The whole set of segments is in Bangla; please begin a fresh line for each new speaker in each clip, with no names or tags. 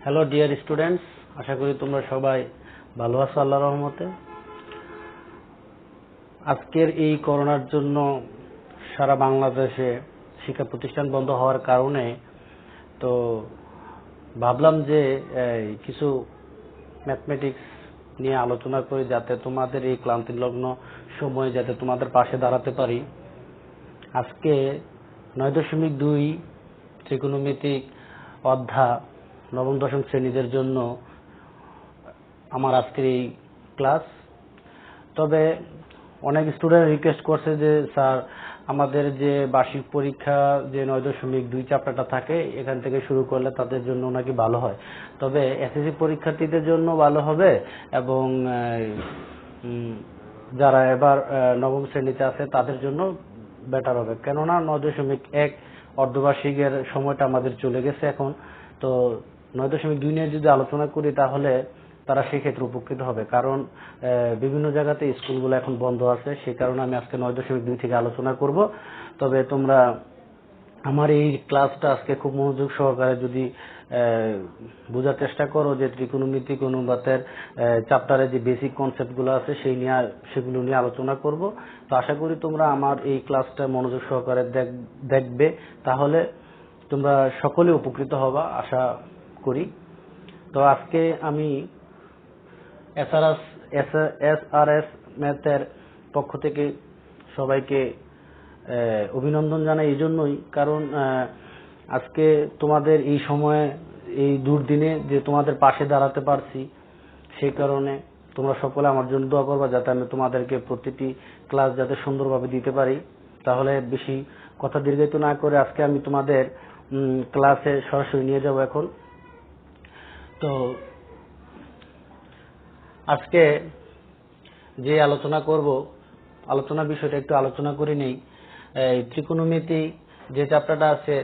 হ্যালো ডিয়ার স্টুডেন্টস, আশা করি তোমরা সবাই ভালো আছো আল্লাহর রহমতে। আজকের এই করোনার জন্য সারা বাংলাদেশে শিক্ষা প্রতিষ্ঠান বন্ধ হওয়ার কারণে তো ভাবলাম যে কিছু ম্যাথমেটিক্স নিয়ে আলোচনা করি, যাতে তোমাদের এই ক্লান্তিলগ্ন সময়ে যাতে তোমাদের পাশে দাঁড়াতে পারি। আজকে 9.2 ত্রিকোণমিতিক অধ্যায় নবম দশম শ্রেণীদের জন্য আমার আজকের এই ক্লাস। তবে অনেক স্টুডেন্ট রিকোয়েস্ট করছে যে স্যার আমাদের যে বার্ষিক পরীক্ষা যে 9.2 চ্যাপ্টারটা থাকে এখান থেকে শুরু করলে তাদের জন্য নাকি ভালো হয়। তবে এসএসসি পরীক্ষার্থীদের জন্য ভালো হবে এবং যারা এবার নবম শ্রেণীতে আছে তাদের জন্য বেটার হবে, কেননা 9.1 অর্ধবার্ষিকের সময়টা আমাদের চলে গেছে এখন। তো 9.2 নিয়ে যদি আলোচনা করি তাহলে তারা সেক্ষেত্রে উপকৃত হবে, কারণ বিভিন্ন জায়গাতে স্কুলগুলো এখন বন্ধ আছে। সেই কারণে আমি আজকে 9.2 থেকে আলোচনা করব। তবে তোমরা আমার এই ক্লাসটা আজকে খুব মনোযোগ সহকারে যদি বোঝার চেষ্টা করো যে ত্রিকোণমিতিক অনুপাতের চ্যাপ্টারে যে বেসিক কনসেপ্টগুলো আছে সেগুলো নিয়ে আলোচনা করব। তো আশা করি তোমরা আমার এই ক্লাসটা মনোযোগ সহকারে দেখবে, তাহলে তোমরা সকলে উপকৃত হবা আশা করি। তো আজকে আমি এসআরএস ম্যাথের পক্ষ থেকে সবাইকে অভিনন্দন জানাই এই জন্যই, কারণ আজকে তোমাদের এই সময়ে এই দুর্দিনে যে তোমাদের পাশে দাঁড়াতে পারছি, সেই কারণে তোমরা সকলে আমার জন্য দোয়া করবা যাতে আমি তোমাদেরকে প্রতিটি ক্লাস যাতে সুন্দরভাবে দিতে পারি। তাহলে বেশি কথা দীর্ঘায়িত না করে আজকে আমি তোমাদের ক্লাসে সরাসরি নিয়ে যাব এখন। তো আজকে যে আলোচনা করব, আলোচনা বিষয়টা একটু আলোচনা করে নেই। ত্রিকোণমিতি যে চ্যাপ্টারটা আছে,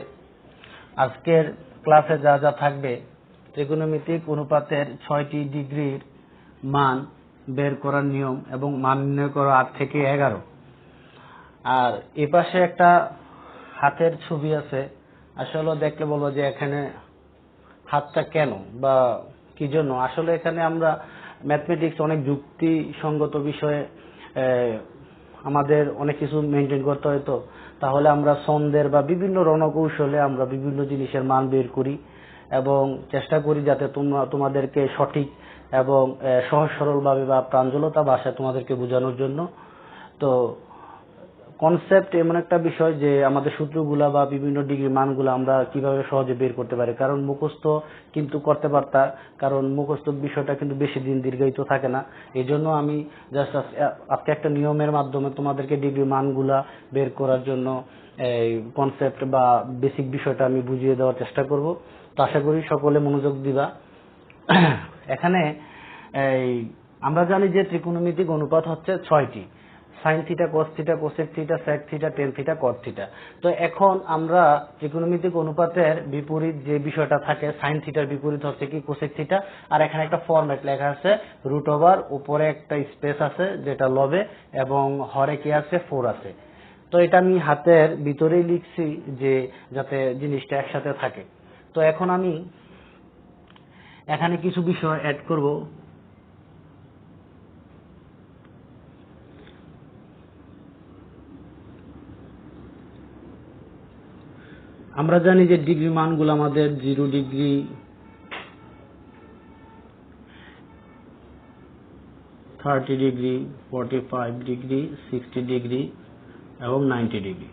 আজকের ক্লাসে যা যা থাকবে, ত্রিকোণমিতিক অনুপাতের 6টি ডিগ্রির মান বের করার নিয়ম এবং মান নির্ণয় করা 8 থেকে 11। আর এই পাশে একটা হাতের ছবি আছে, আসলে দেখলে বলবো যে এখানে হাতটা কেন বা কি জন্য। আসলে এখানে আমরা ম্যাথমেটিক্স অনেক যুক্তিসঙ্গত বিষয়ে আমাদের অনেক কিছু মেনটেন করতে হয়। তো তাহলে আমরা ছন্দের বা বিভিন্ন রণকৌশলে আমরা বিভিন্ন জিনিসের মান বের করি এবং চেষ্টা করি যাতে তোমাদেরকে সঠিক এবং সহজ সরলভাবে বা প্রাঞ্জলতা ভাষায় তোমাদেরকে বোঝানোর জন্য। তো কনসেপ্ট এমন একটা বিষয় যে আমাদের সূত্রগুলা বা বিভিন্ন ডিগ্রি মানগুলো আমরা কিভাবে সহজে বের করতে পারি, কারণ মুখস্থ কিন্তু করতে পারতা, কারণ মুখস্থ বিষয়টা কিন্তু বেশি দিন দীর্ঘায়িত থাকে না। এই জন্য আমি জাস্ট আজকে একটা নিয়মের মাধ্যমে তোমাদেরকে ডিগ্রি মানগুলা বের করার জন্য এই কনসেপ্ট বা বেসিক বিষয়টা আমি বুঝিয়ে দেওয়ার চেষ্টা করব। তো আশা করি সকলে মনোযোগ দিবা। এখানে আমরা জানি যে ত্রিকোণমিতিক অনুপাত হচ্ছে 6টি: sine theta, cos theta, cosec theta, sec theta, tan theta, cot theta. তো এখন আমরা ত্রিকোণমিতিক অনুপাতের বিপরীত যে বিষয়টা থাকে, সাইন থিটার বিপরীত হচ্ছে কি কোসেক থিটা। আর এখানে একটা ফরম্যাট লেখা আছে √, উপরে একটা স্পেস আছে যেটা লবে এবং হরে কি আছে 4 আছে। তো এটা আমি হাতের ভিতরেই লিখছি যে যাতে জিনিসটা একসাথে থাকে। তো এখন আমি এখানে কিছু বিষয় অ্যাড করব। আমরা জানি যে ডিগ্রি মানগুলো আমাদের 0 ডিগ্রি, 30 ডিগ্রি, 45 ডিগ্রি, 60 ডিগ্রি এবং 90 ডিগ্রি।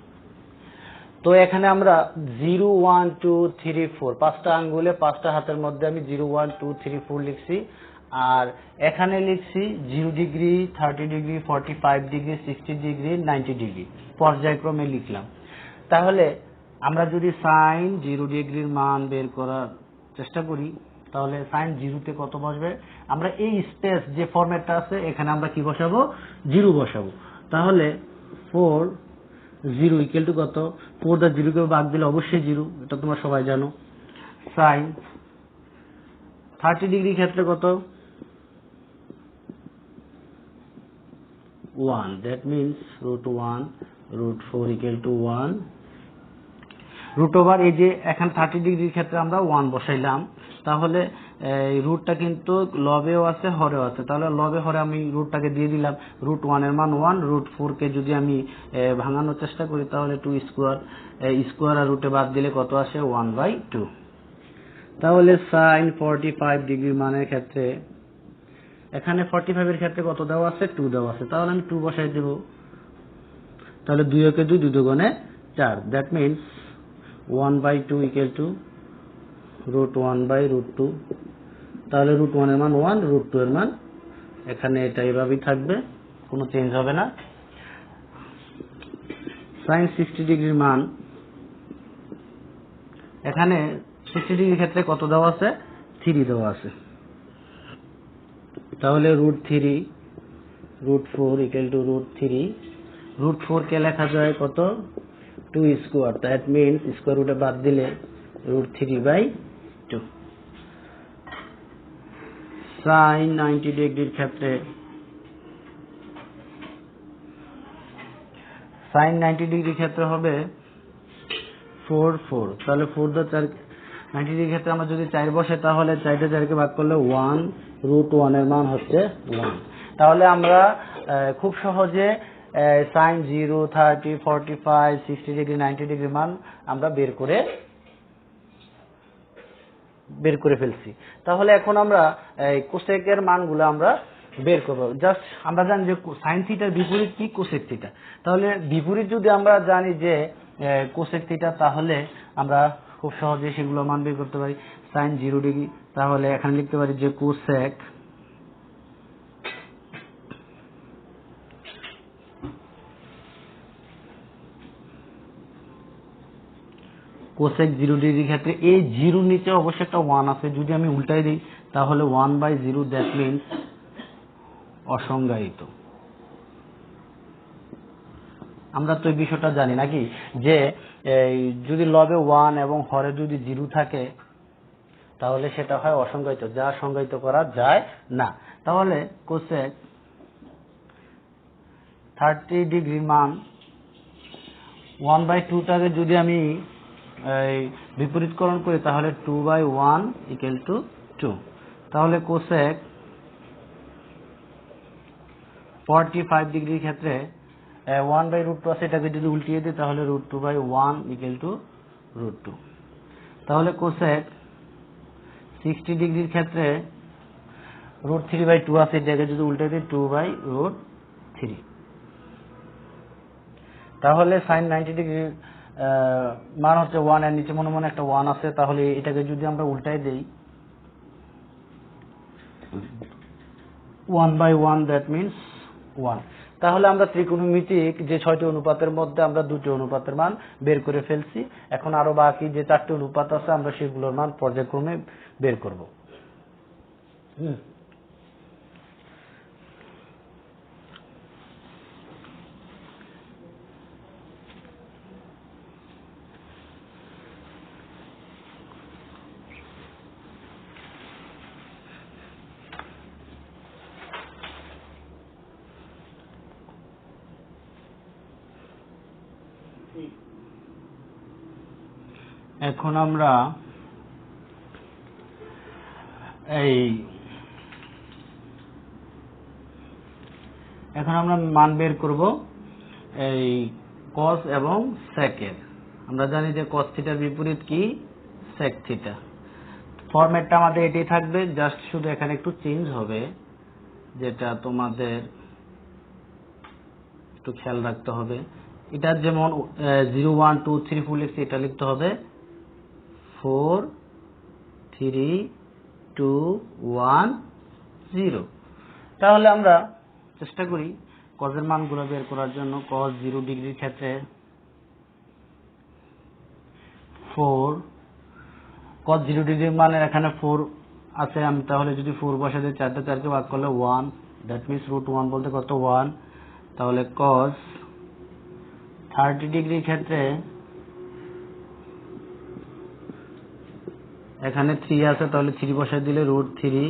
তো এখানে আমরা 0, 1, 2, 3, 4 5টা আঙ্গুলে 5টা হাতের মধ্যে আমি 0, 1, 2, 3, 4 লিখছি। আর এখানে লিখছি 0 degree, 30 degree, 45 degree, 60 degree, 90 degree পর্যায়ক্রমে লিখলাম। তাহলে আমরা যদি সাইন 0 ডিগ্রির মান বের করার চেষ্টা করি, তাহলে সাইন 0 তে কত বসবে? আমরা এই স্পেস যে ফরম্যাটটা আছে এখানে আমরা কি বসাবো? 0 বসাবো। তাহলে 4 0 ইকুয়াল টু কত? 4 দা 0 কে ভাগ দিলে অবশ্যই 0, এটা তোমরা সবাই জানো। সাইন 30 ডিগ্রি ক্ষেত্রে কত? 1, that means √1, √4 equal to 1। Root over এই যে এখানে 30 ডিগ্রির ক্ষেত্রে আমরা 1 বসাইলাম, তাহলে এই রুটটা কিন্তু লবেও আছে হরেও আছে, তাহলে লবে হরে আমি রুটটাকে দিয়ে দিলাম। রুট 1 এর মান 1, রুট 4 কে যদি আমি ভাঙানোর চেষ্টা করি তাহলে 2 স্কোয়ার, স্কোয়ার আর রুটে বাদ দিলে কত আসে 1/2। তাহলে সাইন 45 ডিগ্রি মানের ক্ষেত্রে এখানে 45 এর ক্ষেত্রে কত দেওয়া আছে 2 দেওয়া আছে, তাহলে আমি 2 বসাই দেব। তাহলে 2 একে 2, 2 দুগুণে 4, that means 1/2 equal to root 1/√2। তাহলে রুট 1 এর মান 1, রুট 2 এর মান এখানে এটা এভাবেই থাকবে, কোনো চেঞ্জ হবে না। সাইন 60 ডিগ্রির মান এখানে 60 ডিগ্রির ক্ষেত্রে কত দেওয়া আছে 3 দেওয়া আছে, তাহলে root 3 root 4 equal to root 3। Root 4 কে লেখা যায় কত 2 স্কোয়ার, দ্যাট মিনস স্কোয়ার রুটে বাদ দিলে রুট 3/2। সাইন 90 ডিগ্রির ক্ষেত্রে সাইন 90 ডিগ্রির ক্ষেত্রে হবে 4 4, তাহলে 4 দ্বারা 4, 90 ডিগ্রির ক্ষেত্রে আমরা যদি 4 বসে তাহলে 4 টা 4 কে ভাগ করলে 1, রুট 1 এর মান হচ্ছে 1। তাহলে আমরা খুব সহজে সাইন 0, 30, 45, 60 ডিগ্রি, 90 ডিগ্রি মান আমরা বের করে ফেলছি। তাহলে এখন আমরা কোসেকের মানগুলো আমরা বের করব। জাস্ট আমরা জানি যে সাইন থিটার বিপরীত কি কোসেক থিটা, তাহলে বিপরীত যদি আমরা জানি যে কোসেক থিটা, তাহলে আমরা খুব সহজে সেগুলো মান বের করতে পারি। সাইন 0 ডিগ্রি, তাহলে এখানে লিখতে পারি যে কোসেক 0 ডিগ্রির ক্ষেত্রে এই 0 নিচে অবশ্যই একটা 1 আছে, যদি আমি উল্টাই দিই তাহলে 1/0, দ্যাট মিনস অসংজ্ঞায়িত। আমরা তো এই বিষয়টা জানি নাকি যে যদি লবে 1 এবং হরে যদি 0 থাকে তাহলে সেটা হয় অসংজ্ঞায়িত, যা সংজ্ঞায়িত করা যায় না। তাহলে কোসেক 30 ডিগ্রির মান 1/2 টাকে যদি আমি বিপরীতকরণ করি তাহলে 2/1 ইকুয়াল টু 2। তাহলে কোসেক 45 ডিগ্রির ক্ষেত্রে 1/√2 আছে, এটাকে যদি উল্টিয়ে দিই তাহলে √2/1 ইকুয়াল টু √2। তাহলে কোসেক 60 ডিগ্রির ক্ষেত্রে √3/2 আছে, এটাকে যদি উল্টে দিই 2/√3। তাহলে সাইন 90 ডিগ্রির মান হচ্ছে 1, এর নিচে মনে মনে একটা 1 আছে, তাহলে এটাকে যদি আমরা উল্টাই দেই 1/1, দ্যাট মিনস 1। তাহলে আমরা ত্রিকোণমিতিক যে 6টি অনুপাতের মধ্যে আমরা 2টি অনুপাতের মান বের করে ফেলছি। এখন আরো বাকি যে 4টি অনুপাত আছে আমরা সেগুলোর মান পর্যায়ক্রমে বের করব। এখন আমরা মান বের করব এই কস এবং সেকের। আমরা জানি যে কস থিটার বিপরীত কি সেক থিটা। ফরম্যাটটা আমাদের এটাই থাকবে, জাস্ট শুধু এখানে একটু চেঞ্জ হবে, যেটা তোমাদের একটু খেয়াল রাখতে হবে। এটা যেমন 0 1 2 3 4 লিখছি, এটা লিখতে হবে 4 3 2 1 0। তাহলে আমরা চেষ্টা করি কজের মানগুলো বের করার জন্য। কস 0 ডিগ্রির ক্ষেত্রে 4, কস 0 ডিগ্রির মানে এখানে 4 আছে, আমি তাহলে যদি 4 বসে দিই 4 টা 4 কে ভাগ করলে 1, দ্যাট মিনস √1 বলতে কত 1। তাহলে কস 30 ডিগ্রির ক্ষেত্রে এখানে 3 আছে, তাহলে 3 বসে দিলে √3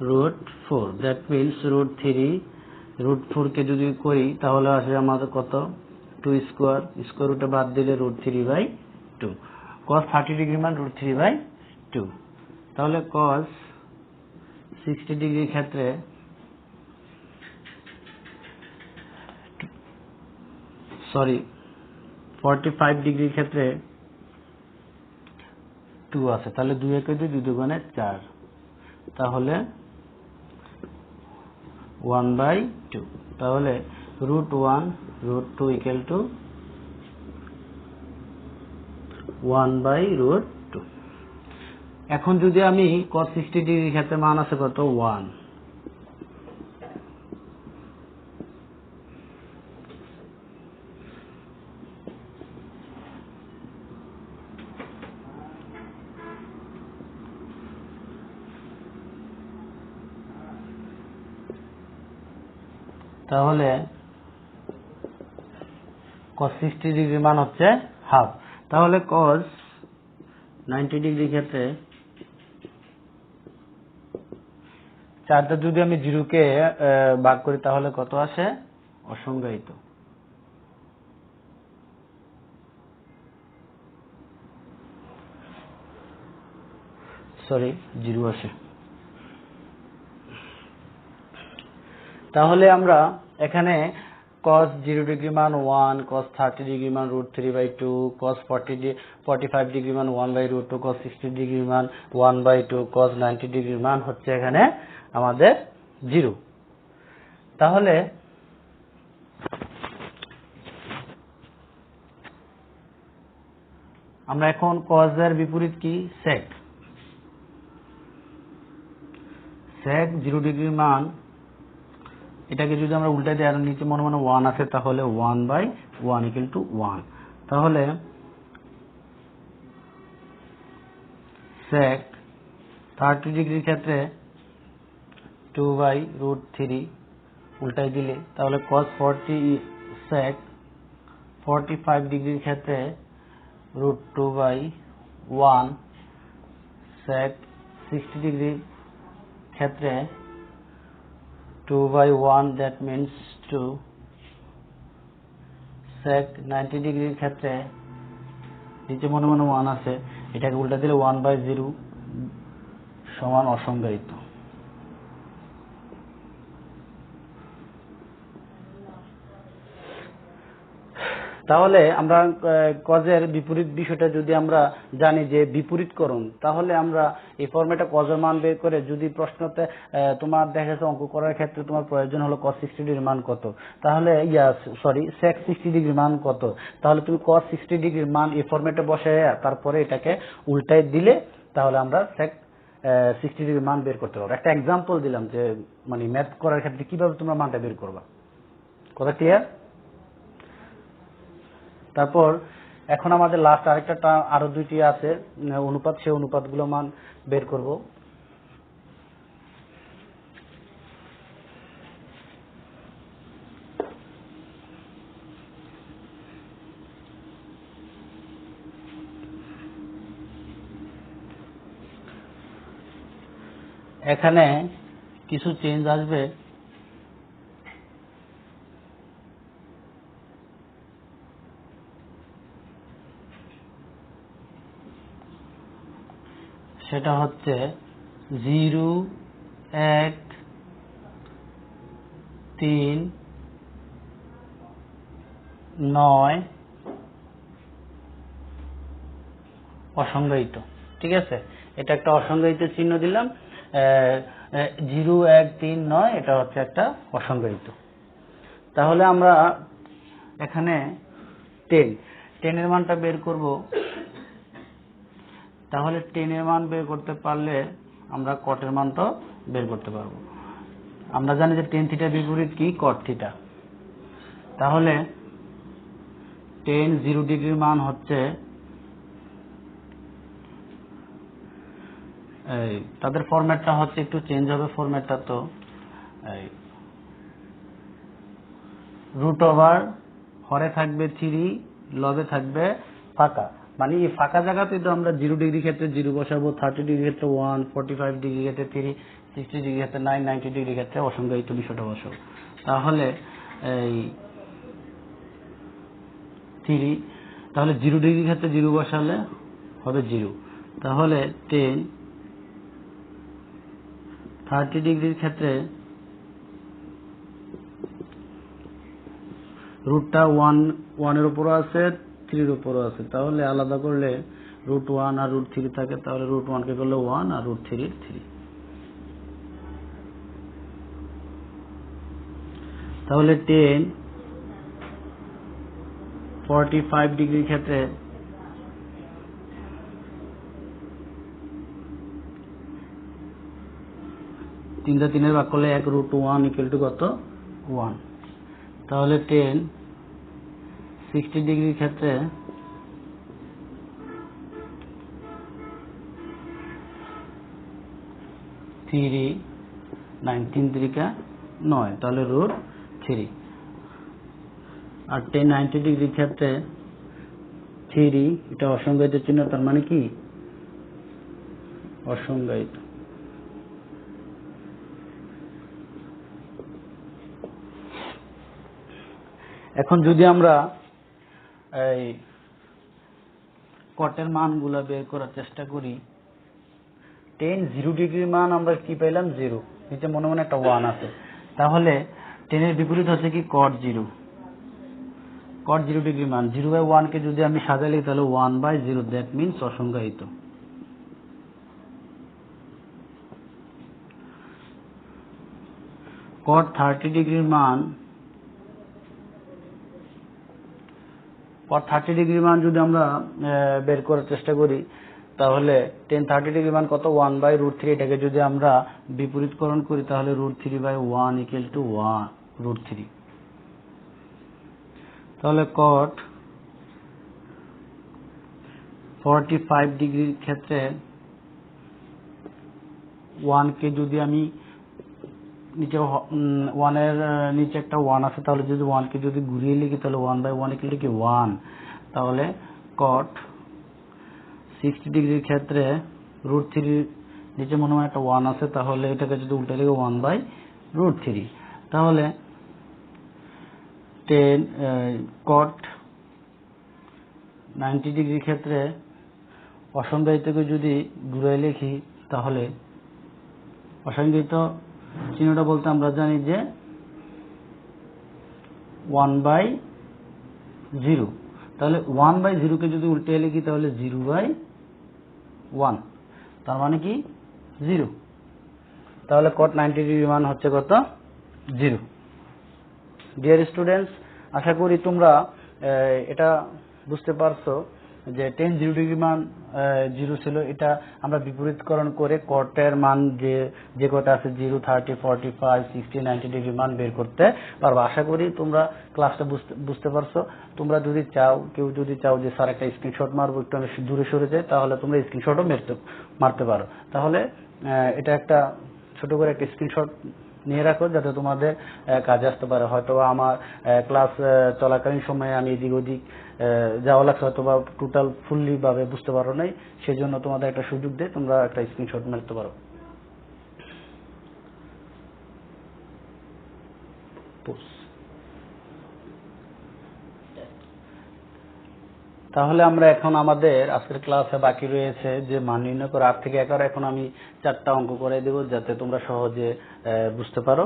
√4, দ্যাট মিনস √3 √4 কে যদি করি তাহলে আসে আমাদের কত 2 স্কোয়ার, স্কোয়ার রুটে বাদ দিলে √3/2। 2, cos 30 ডিগ্রি মান √3/2। তাহলে cos 60 ডিগ্রির ক্ষেত্রে সরি 45 ডিগ্রির ক্ষেত্রে 2 আছে, তাহলে 2 একে 2, 2 দুগুণে 4, তাহলে 1/2, তাহলে √1 √2 ইকুয়াল টু 1/√2। এখন যদি আমি cos 60 ডিগ্রির ক্ষেত্রে মান আছে কত 1, তাহলে cos 60 ডিগ্রির মান হচ্ছে হাফ। তাহলে cos 90 ডিগ্রির ক্ষেত্রে 4টা যদি আমি 0 কে ভাগ করি তাহলে কত আসে? অসংজ্ঞায়িত। সরি 0 আসে। তাহলে আমরা এখানে cos 0 ডিগ্রি মান 1, cos 30 ডিগ্রি মান √3/2, cos 45 ডিগ্রি মান 1/√2, cos 60 ডিগ্রি মান 1/2, cos 90 ডিগ্রির মান হচ্ছে এখানে আমাদের 0। তাহলে আমরা এখন cos এর বিপরীত কি? sec 0 ডিগ্রির মান, এটাকে যদি আমরা উল্টাই দিই আর নিচে মনে মনে 1 আছে, তাহলে 1/1 ইকুয়াল টু 1। তাহলে sec 30 ডিগ্রির ক্ষেত্রে 2/√3 উল্টাই দিলে তাহলে cos 40 sec 45 ডিগ্রির ক্ষেত্রে √2/1, sec 60 ডিগ্রির ক্ষেত্রে 2/1, that means 2, sec 90 ডিগ্রির ক্ষেত্রে নিচে মনে মনে 1 আছে, এটাকে উল্টা দিলে 1/0 সমান অসংজ্ঞায়িত। তাহলে আমরা cos এর বিপরীত বিষয়টা যদি আমরা জানি যে বিপরীতকরণ, তাহলে আমরা এই ফরম্যাটে cos এর মান বের করে যদি প্রশ্নতে তোমার দেখা যাচ্ছে অঙ্ক করার ক্ষেত্রে তোমার প্রয়োজন হলো cos 60 ডিগ্রির মান কত, তাহলে sec 60 ডিগ্রির মান কত, তাহলে তুমি cos 60 ডিগ্রির মান এই ফরম্যাটে বসায় তারপরে এটাকে উল্টাই দিলে তাহলে আমরা sec 60 ডিগ্রির মান বের করতে পারবো। একটা एग्जांपल দিলাম যে মানে ম্যাথ করার ক্ষেত্রে কিভাবে তোমরা মানটা বের করবা। কথা ক্লিয়ার? তারপর এখন আমাদের লাস্ট আরেকটা আরো দুইটি আছে অনুপাত, সেই অনুপাতগুলো মান বের করব। এখানে কিছু চেঞ্জ আসবে, সেটা হচ্ছে 0, 1, 3, 9 অসংজ্ঞায়িত। ঠিক আছে, এটা একটা অসংজ্ঞায়িত চিহ্ন দিলাম। 0, 1, 3, 9 এটা হচ্ছে একটা অসংজ্ঞায়িত। তাহলে আমরা এখানে 10 এর মানটা বের করব। তাহলে 10 এর মান বের করতে পারলে আমরা cot এর মানটাও বের করতে পারবো। আমরা জানি যে tan থিটার বিপরীত কি? cot theta. তাহলে tan 0 ডিগ্রির মান হচ্ছে তাদের ফরম্যাটটা হচ্ছে একটু চেঞ্জ হবে ফরম্যাটটা, তো √ হরে থাকবে 3, লবে থাকবে ফাঁকা, মানে এই ফাঁকা জায়গাতে তো আমরা 0 ডিগ্রি ক্ষেত্রে 0 বসাবো, 30 ডিগ্রি ক্ষেত্রে 1, 45 ডিগ্রি ক্ষেত্রে 3, 60 ডিগ্রি ক্ষেত্রে 9, 90 ডিগ্রি ক্ষেত্রে অসংজ্ঞায়িত বিষয়টা বসাবো। তাহলে এই 3, তাহলে 0 ডিগ্রির ক্ষেত্রে 0 বসালে হবে 0। তাহলে 10 30 ডিগ্রির ক্ষেত্রে রুটটা 1 এর উপরও আছে 3 এর উপরও আছে, তাহলে আলাদা করলে √1 আর √3 থাকে, তাহলে √1 কে করলে 1 আর √3 3। তাহলে 10 45 ডিগ্রির ক্ষেত্রে তিনটা 3 এর ভাগ করলে 1 √1 ইকুয়াল টু কত? 1। তাহলে 10 60 ডিগ্রির ক্ষেত্রে 3 9 3 3 9, তাহলে √3। আর 10 90 ডিগ্রির ক্ষেত্রে 3, এটা অসংজ্ঞায়িত চিহ্ন, তার মানে কি অসংজ্ঞায়িত। এখন যদি আমরা এই কটের মানগুলা বের করার চেষ্টা করি, 10 0 ডিগ্রির মান আমরা কি পেলাম? 0। নিচে মনে মনে একটা 1 আছে, তাহলে 10 এর বিপরীত হচ্ছে কি? cot 0। cot 0 ডিগ্রির মান 0/1 কে যদি আমি সাজাই লিখি তাহলে 1/0, দ্যাট মিনস অসংজ্ঞায়িত। cot 30 ডিগ্রির মান যদি আমরা বের করার চেষ্টা করি, তাহলে 10 30 ডিগ্রি মান কত? 1/√3। এটাকে যদি আমরা বিপরীতকরণ করি তাহলে √3/1 ইকুয়াল টু 1√3। তাহলে cot 45 ডিগ্রির ক্ষেত্রে 1 কে যদি আমি নিচে 1 এর নিচে একটা 1 আছে, তাহলে যদি 1 কে যদি ঘুরিয়ে লিখি তাহলে 1/1 ইকুয়াল টু কি? 1। তাহলে cot 60 ডিগ্রির ক্ষেত্রে √3 নিচে মনে হয় একটা 1 আছে, তাহলে এটাকে যদি উল্টে লিখি 1/√3। তাহলে 10 cot 90 ডিগ্রির ক্ষেত্রে অসংজ্ঞায়িতকে যদি ঘুরিয়ে লিখি, তাহলে অসংজ্ঞায়িত চিহ্নটা বলতে আমরা জানি যে 1/0। তাহলে 1/0 কে যদি উল্টে লিখি তাহলে 0/1, তার মানে কি 0। তাহলে cot 90 ডিগ্রি মান হচ্ছে কত? 0। ডিয়ার স্টুডেন্টস, আশা করি তোমরা এটা বুঝতে পারছো যে 10 0 ডিগ্রি মান 0 ছিল, এটা আমরা বিপরীতকরণ করে কটের মান যে কটা আছে 0 30 45 60 90 ডিগ্রি মান বের করতে পারবো। আশা করি তোমরা ক্লাসটা বুঝতে পারছো। তোমরা যদি চাও, কেউ যদি চাও যে স্যার একটা স্ক্রিনশট মারবো, একটু আমি দূরে সরে যাই, তাহলে তোমরা স্ক্রিনশটও মারতে পারো। তাহলে এটা একটা ছোট করে একটা স্ক্রিনশট নিয়ে রাখো, যাতে তোমাদের কাজে আসতে পারে। হয়তো আমার ক্লাস চলাকালীন সময়ে আমি এদিক ওদিক যাওয়া লাগছে, হয়তো বা টোটাল ফুললি ভাবে বুঝতে পারো নাই, সেই জন্য তোমাদের একটা সুযোগ দিয়ে তোমরা একটা স্ক্রিনশট মারতে পারো। তাহলে আমরা এখন আমাদের আজকের ক্লাসে বাকি রয়েছে যে মান নির্ণয় করে 8 থেকে 11। এখন আমি 4টা অঙ্ক করে দেব, যাতে তোমরা সহজে বুঝতে পারো।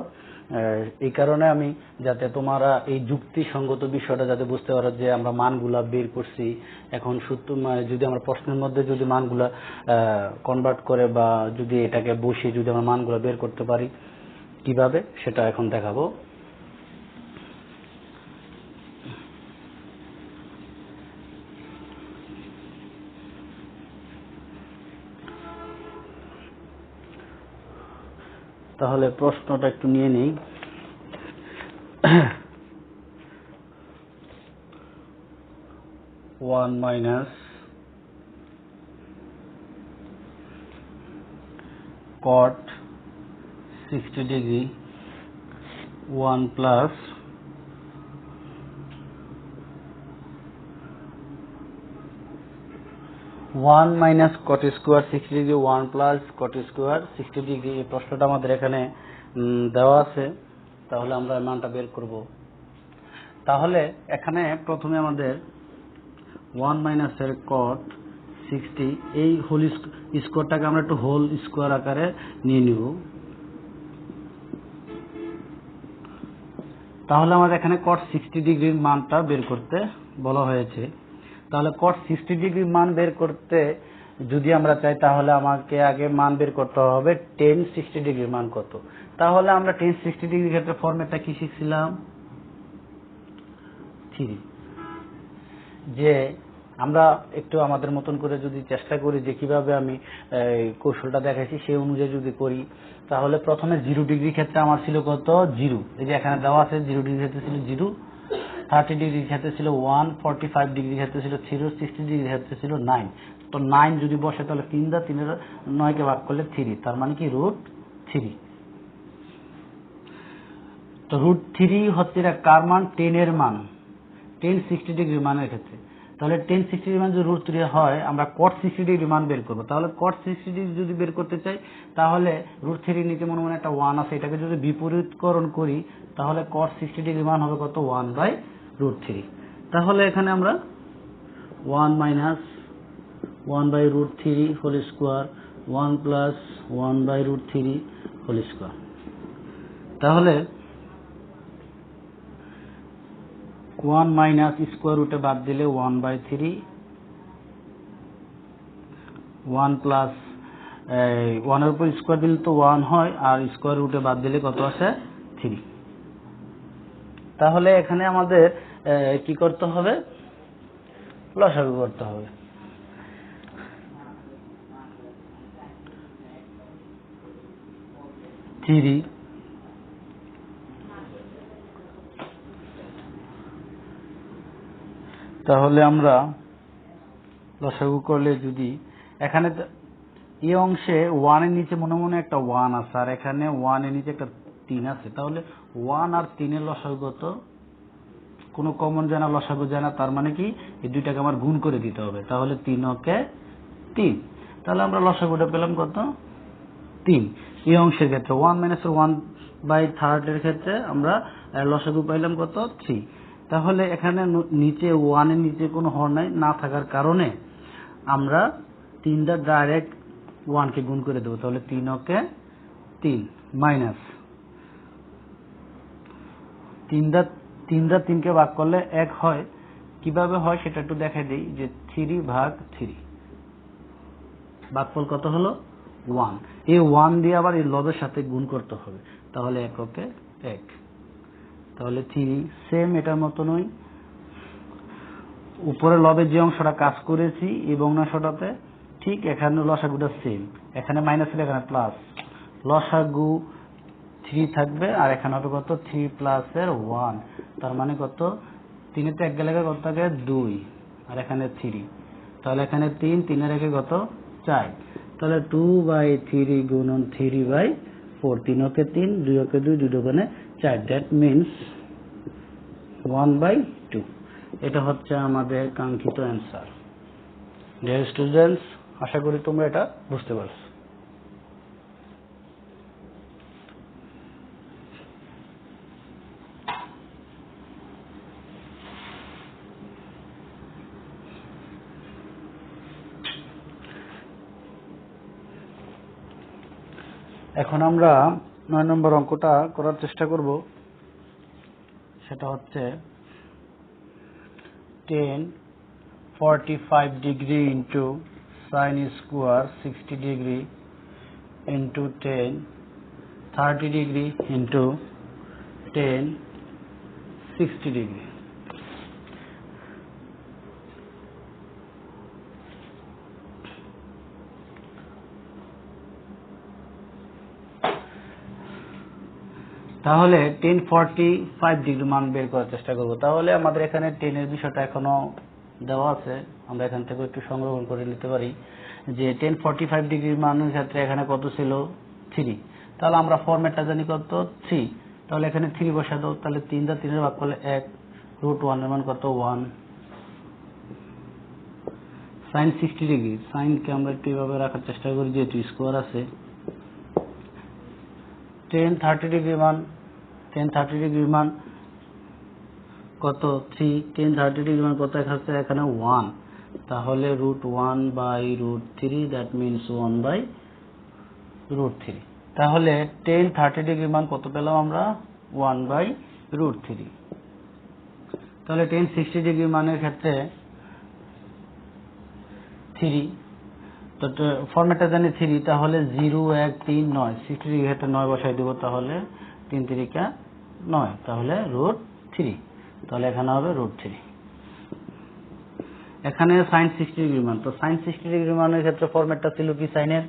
এই কারণে আমি, যাতে তোমরা এই যুক্তিসঙ্গত বিষয়টা যাতে বুঝতে পারো যে আমরা মানগুলা বের করছি। এখন যদি আমরা প্রশ্নের মধ্যে যদি মানগুলা কনভার্ট করে বা যদি এটাকে বসিয়ে যদি আমরা মানগুলা বের করতে পারি কিভাবে, সেটা এখন দেখাবো। তাহলে প্রশ্নটা একটু নিয়ে নেই। One minus cot 60 degree 1 plus 1 minus cot square 60 degree 1 plus cot square 60 degree. এই প্রশ্নটা আমাদের এখানে দেওয়া আছে, তাহলে আমরা মানটা বের করব। তাহলে এখানে প্রথমে আমাদের 1 মাইনাস এর কট 60, এই হোল স্কোয়ারটাকে আমরা একটু হোল স্কোয়ার আকারে নিয়ে নিব। তাহলে আমাদের এখানে কট 60 ডিগ্রির মানটা বের করতে বলা হয়েছে। তাহলে কট 60 ডিগ্রির মান বের করতে যদি আমরা চাই তাহলে আমাকে আগে মান বের করতে হবে tan 60 ডিগ্রির মান কত। তাহলে আমরা tan 60 ডিগ্রির ক্ষেত্রে ফরম্যাটটা কি শিখছিলাম? 3। যে আমরা একটু আমাদের মতন করে যদি চেষ্টা করি যে কিভাবে আমি কৌশলটা দেখাইছি সেই অনুযায়ী যদি করি, তাহলে প্রথমে 0 ডিগ্রি ক্ষেত্রে আমার ছিল কত? 0। এই যে এখানে দেওয়া আছে 0 ডিগ্রি ক্ষেত্রে ছিল 0, 30 ডিগ্রি ক্ষেত্রে ছিল 1, 45 ডিগ্রি ক্ষেত্রে ছিল 0, 60 ডিগ্রি ক্ষেত্রে ছিল 9। তো 9 যদি বসে তাহলে 3 কে ভাগ করলে 3, তার মানে কি √3। তো √3 হচ্ছে কার মান? 10 এর মান, tan 60 ডিগ্রি মানের ক্ষেত্রে। তাহলে tan 60 ডিগ্রি মান যদি √3 হয়, আমরা cot 60 ডিগ্রি মান বের করব। তাহলে cot 60 ডিগ্রি যদি বের করতে চাই তাহলে √3 এর নিচে মনে মনে একটা 1 আছে, এটাকে যদি বিপরীতকরণ করি তাহলে cot 60 ডিগ্রি মান হবে কত? 1/√3। তাহলে এখানে আমরা 1 minus 1/√3 whole square 1 plus 1/√3 whole square. তাহলে 1 মাইনাস স্কোয়ার রুটে বাদ দিলে 1/3, 1 প্লাস 1 এর উপর স্কোয়ার দিলে তো 1 হয়, আর স্কোয়ার রুটে বাদ দিলে কত আসে? 3। তাহলে এখানে আমাদের কি করতে হবে? লসাগু করতে হবে। তাহলে আমরা লসাগু করলে যদি এখানে এই অংশে 1 এর নিচে মনে মনে একটা 1 আছে, আর এখানে 1 এর নিচে একটা 3 আছে, তাহলে 1 আর 3 এর লসাগু কত? কোনো কমন যায় না, লসাগু যায় না, তার মানে কি এই দুইটাকে আমার গুণ করে দিতে হবে। তাহলে 3 ওকে 3, তাহলে আমরা লসাগুটা পেলাম কত? 3। এই অংশের ক্ষেত্রে 1 মাইনাস 1/3 এর ক্ষেত্রে আমরা লসাগু পাইলাম কত? 3। তাহলে এখানে নিচে 1 এর নিচে কোনো হর নাই, না থাকার কারণে আমরা 3টা ডাইরেক্ট 1 কে গুণ করে দেবো। তাহলে 3 ওকে 3 মাইনাস 3টা 3 কে ভাগ করলে 1 হয়। কিভাবে হয় সেটা একটু দেখাই দিই, যে 3/3 ভাগফল কত হলো? 1। এই 1 দিয়ে আবার এই লবের সাথে গুণ করতে হবে, তাহলে 1 ওকে 1। তাহলে 3 সেম এটার মতনই উপরে লবের যে অংশটা কাজ করেছি এই ভগ্নাংশটাতে, ঠিক এখানে লসাগুটা সেম, এখানে মাইনাস হলে এখানে প্লাস, লসাগু 3 থাকবে, আর এখানে হবে কত? 3 প্লাস এর 1, তার মানে কত? 3 এর 1 গেলে কত থাকে? 2, আর এখানে 3, তাহলে এখানে 3, 3 এর 1 কত? 4, তাহলে 2/3 গুণন 3/4, 3 ওকে 3, 2 ওকে 2, 2 দোকানে 4, দ্যাট মিনস 1/2। এটা হচ্ছে আমাদের কাঙ্ক্ষিত অ্যান্সার। ডিয়ার স্টুডেন্টস, আশা করি তোমরা এটা বুঝতে পারছো। এখন আমরা 9 নম্বর অঙ্কটা করার চেষ্টা করব। সেটা হচ্ছে tan 45 degree into sine square 60 degree into tan 30 degree into tan 60 degree. তাহলে tan 45 ডিগ্রি মান বের করার চেষ্টা করব। তাহলে আমাদের এখানে tan এর বিষয়টা এখনো দেওয়া আছে, আমরা এখান থেকে একটু সংগ্রহণ করে নিতে পারি যে tan 45 ডিগ্রির মানের ক্ষেত্রে এখানে কত ছিল? 3। তাহলে আমরা ফরম্যাটটা জানি কত? 3। তাহলে এখানে 3 বসা দাও, তাহলে 3 এর ভাগ করলে 1, √1 এর মান কত? 1। sin 60 ডিগ্রি, সাইনকে আমরা একটু এভাবে রাখার চেষ্টা করি যেহেতু স্কোয়ার আছে। tan 30 ডিগ্রি মান কত 3, tan 30 ডিগ্রি মান কত আছে এখানে 1, তাহলে √1/√3, দ্যাট মিনস 1/√3। তাহলে tan 30 ডিগ্রি মান কত পেলাম আমরা 1/√3। তাহলে tan 60 ডিগ্রি মানের ক্ষেত্রে 3, তো ফরম্যাটটা জানি 3, তাহলে 0 1 3 9, 60 ডিগ্রি ক্ষেত্রে 9 বসাই দেব, তাহলে 3 3 9, তাহলে √3, তাহলে এখানে হবে √3। এখানে sin 60 ডিগ্রি মান, তো sin 60 ডিগ্রি মানের ক্ষেত্রে ফরম্যাটটা ছিল কি, সাইনের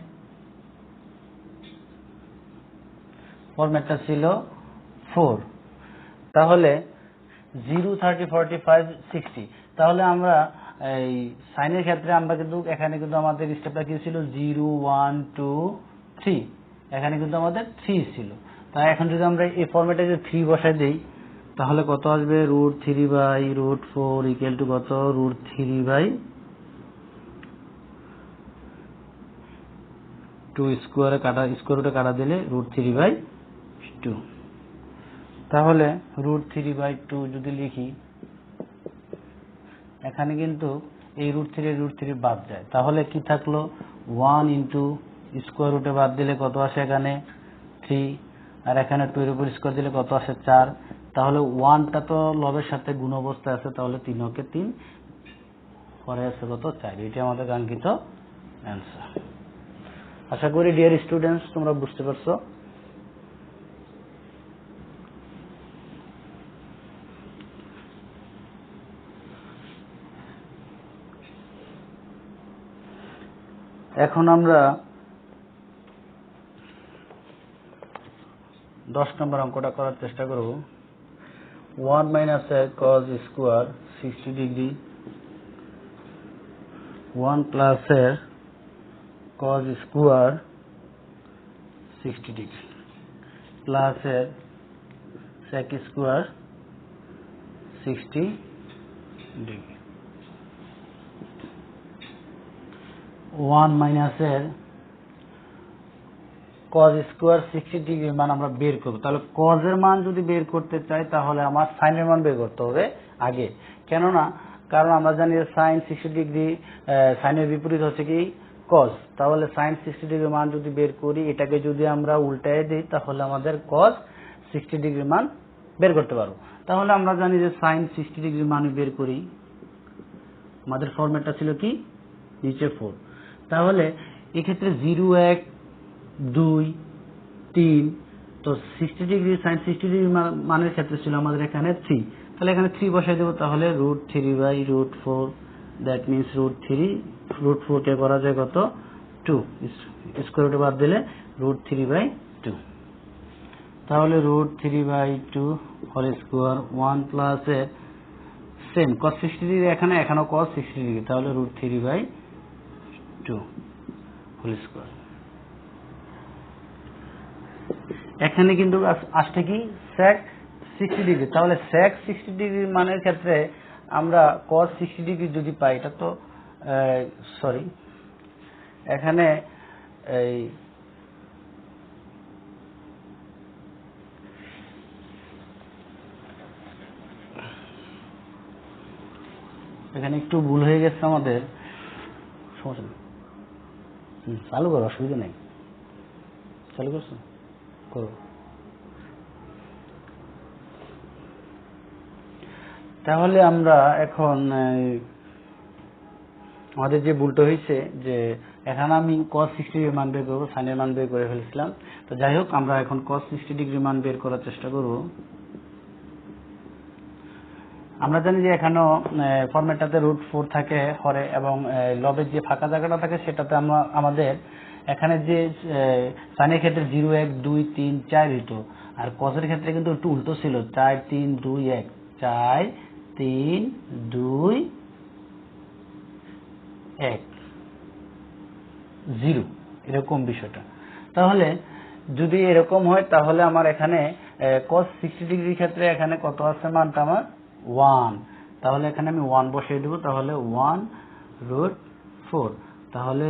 ফরম্যাটটা ছিল 4, তাহলে 0 30 45 60, তাহলে আমরা এই সাইনের ক্ষেত্রে আমরা কিন্তু এখানে কিন্তু আমাদের স্টেপটা কি ছিল 0 1 2 3, এখানে কিন্তু আমাদের 3 ছিল। তাই এখন যদি আমরা এই ফরম্যাটে যদি 3 বসাই দেই তাহলে কত আসবে √3/√4 ইকুয়াল টু কত √3/2 স্কোয়ারে কাটা, স্কোয়ার রুটে কাটা দিলে √3/2, তাহলে √3/2 যদি লিখি এখানে কিন্তু এই √3 বাদ যায়, তাহলে কি থাকলো 1 ইন্টু স্কোয়ার রুটে বাদ দিলে কত আসে এখানে 3, আর এখানে 2 এর উপর স্কোয়ার দিলে কত আসে 4, তাহলে 1টা তো লবের সাথে গুণ অবস্থায় আছে, তাহলে 3 কে 3, পরে আছে কত 4, এটি আমাদের কাঙ্ক্ষিত অ্যান্সার। আশা করি ডিয়ার স্টুডেন্টস তোমরা বুঝতে পারছো। এখন আমরা 10 নম্বর অঙ্কটা করার চেষ্টা করব। 1 - a cos square 60 degree, 1 + a cos square 60 degree plus a sec square 60 degree. 1 - a cos square 60 ডিগ্রির মান আমরা বের করব। তাহলে cos এর মান যদি বের করতে চাই তাহলে আমার sin এর মান বের করতে হবে আগে, কেননা কারণ আমরা জানি যে sin 60 ডিগ্রি sin এর বিপরীত হচ্ছে কি cos, তাহলে sin 60 ডিগ্রির মান যদি বের করি এটাকে যদি আমরা উল্টায় দিই তাহলে আমাদের cos 60 ডিগ্রির মান বের করতে পারবো। তাহলে আমরা জানি যে sin 60 ডিগ্রির মান বের করি, আমাদের ফরম্যাটটা ছিল কি নিচে 4, তাহলে এক্ষেত্রে 0 1 2 3, তো 60 ডিগ্রি sin 60 ডিগ্রি মানের ক্ষেত্রে ছিল আমাদের এখানে 3, তাহলে এখানে 3 বসাই দেব, তাহলে √3/√4, দ্যাট মিনস √4 কে করা যায় কত 2, স্কয়ার রুটে বাদ দিলে √3/2, তাহলে √3/2 whole square 1 + a same cos 60 degree এখানেও cos 60 ডিগ্রি, তাহলে √3/2 হোল স্কয়ার। এখানে কিন্তু আসছে কি sec 60 ডিগ্রি, তাহলে sec 60 ডিগ্রি মানের ক্ষেত্রে আমরা cos 60 ডিগ্রি যদি পাই, এটা তো সরি এখানে এই এখানে একটু ভুল হয়ে গেছে আমাদের, সমস্যা নেই, চালু করো, অসুবিধা নেই, চালু করছো করো। তাহলে আমরা এখন আমাদের যে ভুলটা হয়েছে যে এখানে আমি cos 60 ডিগ্রি মান বের করবো, sin এর মান বের করে ফেলেছিলাম, তো যাই হোক আমরা এখন cos 60 ডিগ্রি মান বের করার চেষ্টা করব। আমরা জানি যে এখানেও ফরম্যাটটাতে √4 থাকে হরে, এবং লবের যে ফাঁকা জায়গাটা থাকে সেটাতে আমরা আমাদের এখানে যে সাইনের ক্ষেত্রে 0 1 2 3 4 হতো, আর cos এর ক্ষেত্রে কিন্তু একটু উল্টো ছিল 4 3 2 1, 4 3 2 1 0 এরকম বিষয়টা। তাহলে যদি এরকম হয় তাহলে আমার এখানে cos 60 ডিগ্রির ক্ষেত্রে এখানে কত আছে মানটা আমার 1, তাহলে এখানে আমি 1 বসিয়ে দেব, তাহলে 1/4, তাহলে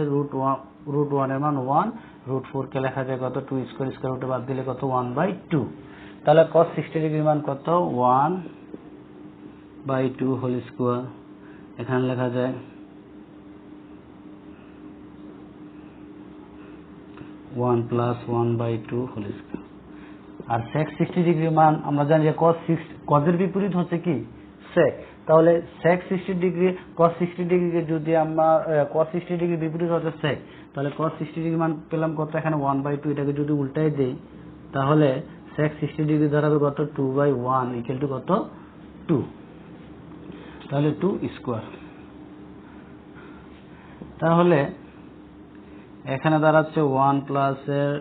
√1 এর মান 1, √4 কে লেখা যায় কত 2 স্কয়ার, স্কয়ার রুটে বাদ দিলে কত 1/2, তাহলে cos 60 ডিগ্রির মান কত 1 বাই 2 হোল স্কোয়ার, এখানে লেখা যায় 1 প্লাস 1 বাই 2 হোল স্কোয়ার। আর sec 60 ডিগ্রি মান আমরা জানি যে cos এর বিপরীত হচ্ছে কি sec, তাহলে sec 60 ডিগ্রি cos 60 ডিগ্রিকে যদি আমরা cos 60 ডিগ্রি বিপরীত হচ্ছে sec, তাহলে cos 60 ডিগ্রি মান পেলাম কত, এখানে 1 বাই 2, এটাকে যদি উল্টাই দেই তাহলে sec 60 ডিগ্রি দাঁড়াবে কত 2 বাই 1 ইকুয়াল টু কত 2, তাহলে 2 স্কোয়ার। তাহলে এখানে দাঁড়াচ্ছে 1 প্লাস এর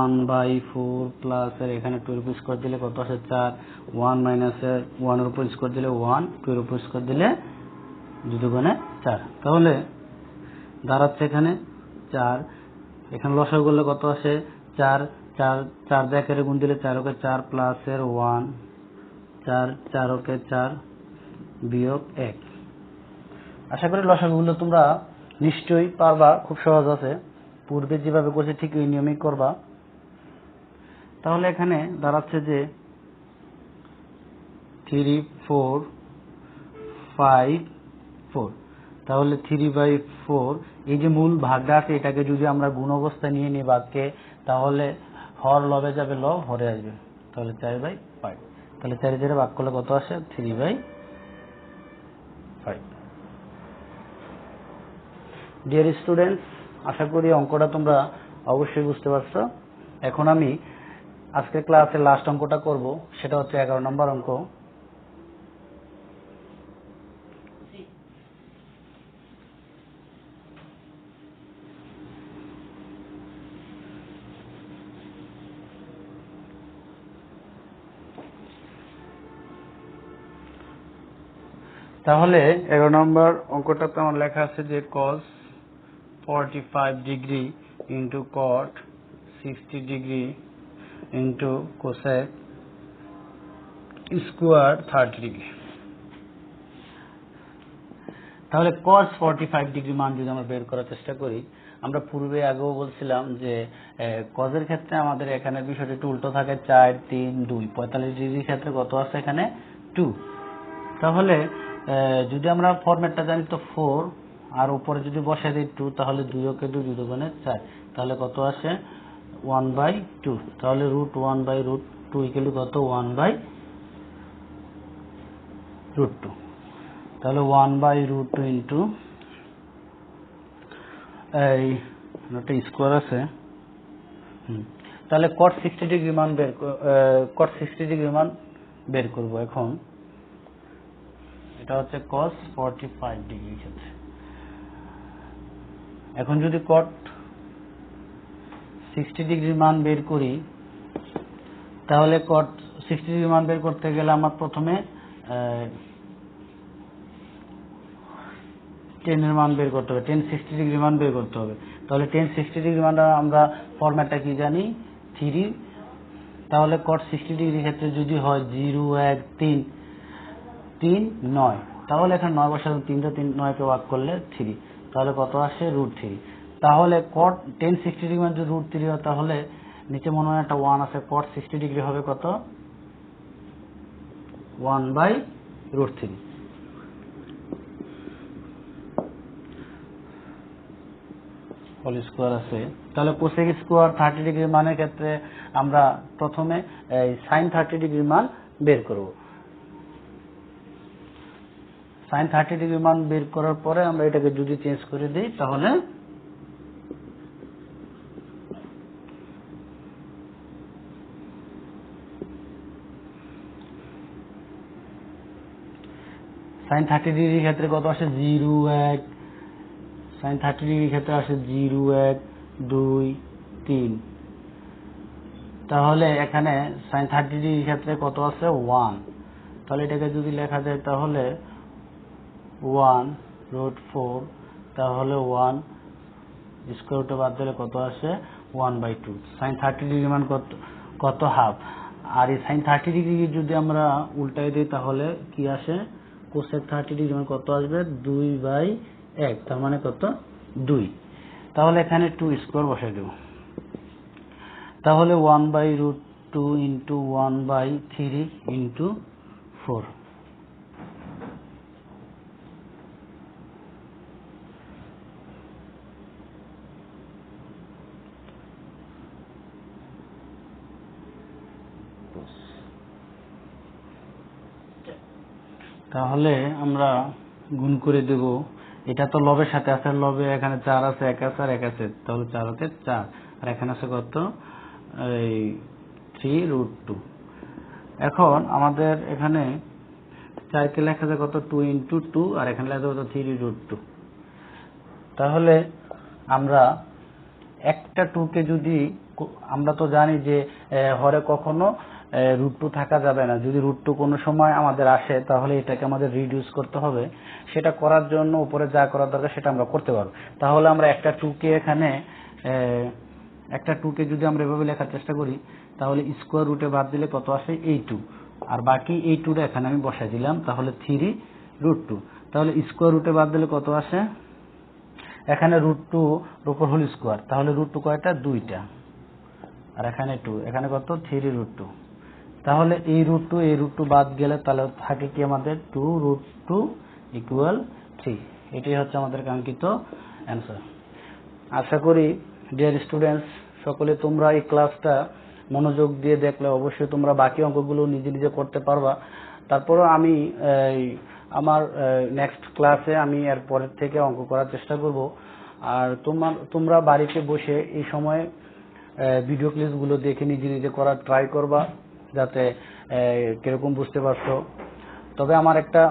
1 বাই 4 প্লাস এর এখানে 2 এর উপর স্কোয়ার দিলে কত আসে 4, 1 মাইনাস এর 1 এর উপর স্কোয়ার দিলে 1, 2 এর উপর স্কোয়ার দিলে 2 দুগুণে 4, তাহলে দাঁড়াচ্ছে এখানে 4, এখানে লসাগু করলে কত আসে 4, 4 4 দিয়ে একের গুণ দিলে 4 ওকে 4 প্লাস এর 1, 4 4 ওকে 4 বিয়োগ 1। আশা করি লসাগুগুলো তোমরা নিশ্চয়ই পারবা, খুব সহজ আছে, পূর্বে যেভাবে করছে ঠিক এই নিয়মেই করবা। তাহলে এখানে দাঁড়াচ্ছে যে 3 4 5 4, তাহলে 3/4, এই যে মূল ভাগটা আছে এটাকে যদি আমরা গুণ অবস্থায় নিয়ে নিই ভাগকে, তাহলে হর লবে যাবে, লব হরে আসবে, তাহলে 4/5, তাহলে 4 দিয়ে ভাগ করলে কত আসে 3/5। ডিয়ার স্টুডেন্টস, আশা করি অঙ্কটা তোমরা অবশ্যই বুঝতে পারছো। এখন আমি আজকের ক্লাসের লাস্ট অঙ্কটা করব, সেটা হচ্ছে 11 নম্বর অঙ্ক। তাহলে 11 নম্বর অঙ্কটাতে আমার লেখা আছে যে cos 45 degree into cot 60 degree into cosec square 30 degree. তাহলে cos 45 ডিগ্রি মান যদি আমরা বের করার চেষ্টা করি, আমরা পূর্বে আগেও বলছিলাম যে cos এর ক্ষেত্রে আমাদের এখানে বিষয়টা একটু উল্টো থাকে, 4 3 2, 45 ডিগ্রির ক্ষেত্রে কত আছে এখানে 2। তাহলে যদি আমরা ফরম্যাটটা জানি তো 4 আর উপরে যদি বসাই দিই 2, তাহলে 2 ওকে 2, 2 দুগুণে 4, তাহলে কত আসে 1/2, তাহলে √1/√2 ইকুয়াল টু কত 1/√2, তাহলে 1/√2 ইন্টু এই একটা স্কোয়ার আছে, তাহলে cot 60 ডিগ্রি মান বের করব। এখন এটা হচ্ছে cos 45 ডিগ্রির ক্ষেত্রে। এখন যদি cot 60 ডিগ্রির মান বের করি, তাহলে cot 60 ডিগ্রির মান বের করতে গেলে আমার প্রথমে tan এর মান বের করতে হবে, tan 60 ডিগ্রি মান বের করতে হবে। তাহলে tan 60 ডিগ্রি মানটা আমরা ফরম্যাটটা কি জানি 3, তাহলে cot 60 ডিগ্রির ক্ষেত্রে যদি হয় 0 1 3 3 9, তাহলে এখানে 9 বসালে 3 3 9 কে ভাগ করলে 3, তাহলে কত আসে √3। তাহলে cot tan 60 ডিগ্রি মান যদি √3 হয়, তাহলে নিচে মনে হয় একটা 1 আছে, cot 60 ডিগ্রি হবে কত 1/√3। হোল স্কোয়ার আছে, তাহলে cosec স্কোয়ার 30 ডিগ্রি মানের ক্ষেত্রে আমরা প্রথমে এই sin 30 ডিগ্রি মান বের করব। sin 30 ডিগ্রি মান বের করার পরে আমরা এটাকে যদি চেঞ্জ করে দিই, তাহলে sin 30 ডিগ্রির ক্ষেত্রে কত আসে 0 1, sin 30 ডিগ্রির ক্ষেত্রে আসে 0 1 2 3, তাহলে এখানে sin 30 ডিগ্রির ক্ষেত্রে কত আছে 1, তাহলে এটাকে যদি লেখা যায় তাহলে 1√4, তাহলে 1 স্কয়ার রুটে বাদ দিলে কত আসে 1/2। sin 30 ডিগ্রি মান কত হাফ, আর এই sin 30 ডিগ্রি যদি আমরা উল্টাই দিই তাহলে কি আসে cosec 30 ডিগ্রি মান কত আসবে 2/1, তার মানে কত 2। তাহলে এখানে 2 স্কয়ার বসাই দেব, তাহলে 1/√2 ইন্টু 1/3 ইন্টু 4, তাহলে আমরা গুণ করে দেব, এটা তো লবের সাথে আছে, লবে এখানে 4 আছে, 1 আছে আর 1 আছে, তাহলে 4 হতে 4, আর এখানে আছে কত, এই 3√2। এখন আমাদের এখানে 4 কে লেখা যায় কত, 2 × 2, আর এখানে লেখা যায় 3√2। তাহলে আমরা একটা 2 কে যদি, আমরা তো জানি যে হরে কখনো √2 থাকা যাবে না, যদি √2 কোনো সময় আমাদের আসে তাহলে এটাকে আমাদের রিডিউস করতে হবে। সেটা করার জন্য উপরে যা করার দরকার সেটা আমরা করতে পারবো। তাহলে আমরা একটা 2 কে এখানে, একটা 2 কে যদি আমরা এভাবে লেখার চেষ্টা করি, তাহলে স্কোয়ার রুটে বাদ দিলে কত আসে, এই 2, আর বাকি এই 2টা এখানে আমি বসাই দিলাম, তাহলে 3√2। তাহলে স্কোয়ার রুটে বাদ দিলে কত আসে, এখানে √2 এর উপর হোল স্কোয়ার, তাহলে √2 কয়টা, 2টা, আর এখানে 2, এখানে কত, 3√2। তাহলে এই √2 এই √2 বাদ গেলে তাহলে থাকে কি আমাদের 2√2 = 3। এটাই হচ্ছে আমাদের কাঙ্ক্ষিত অ্যান্সার। আশা করি ডিয়ার স্টুডেন্টস, সকলে তোমরা এই ক্লাসটা মনোযোগ দিয়ে দেখলে অবশ্যই তোমরা বাকি অঙ্কগুলো নিজে নিজে করতে পারবা। তারপরও আমি আমার নেক্সট ক্লাসে আমি এর পরের থেকে অঙ্ক করার চেষ্টা করব। আর তোমরা বাড়িতে বসে এই সময় ভিডিও ক্লাসগুলো দেখে নিজে নিজে করার ট্রাই করবা, যাতে কিরকম বুঝতে পারছো। তবে আমার একটা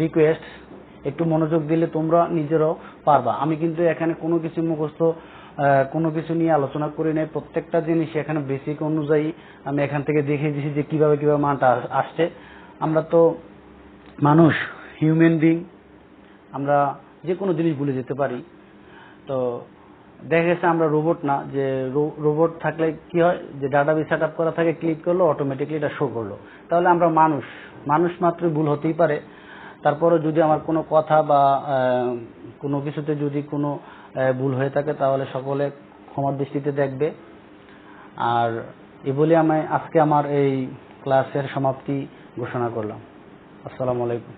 রিকোয়েস্ট, একটু মনোযোগ দিলে তোমরা নিজেরাও পারবা। আমি কিন্তু এখানে কোনো কিছু মুখস্থ কোনো কিছু নিয়ে আলোচনা করি নাই, প্রত্যেকটা জিনিস এখানে বেসিক অনুযায়ী আমি এখান থেকে দেখিয়ে দিয়েছি যে কিভাবে কিভাবে মানটা আসছে। আমরা তো মানুষ, হিউম্যান বিং, আমরা যে কোনো জিনিস ভুলে যেতে পারি। তো দেখা গেছে আমরা রোবট না, যে রোবট থাকলে কি হয়, যে ডাটাবেস সেট আপ করা থাকে, ক্লিক করলো অটোমেটিকলি এটা শো করলো। তাহলে আমরা মানুষ মাত্র ভুল হতেই পারে। তারপরে যদি আমার কোনো কথা বা কোনো কিছুতে যদি কোনো ভুল হয়ে থাকে তাহলে সকলে ক্ষমার দৃষ্টিতে দেখবে। আর এই বলে আমি আজকে আমার এই ক্লাসের সমাপ্তি ঘোষণা করলাম। আসসালামু আলাইকুম।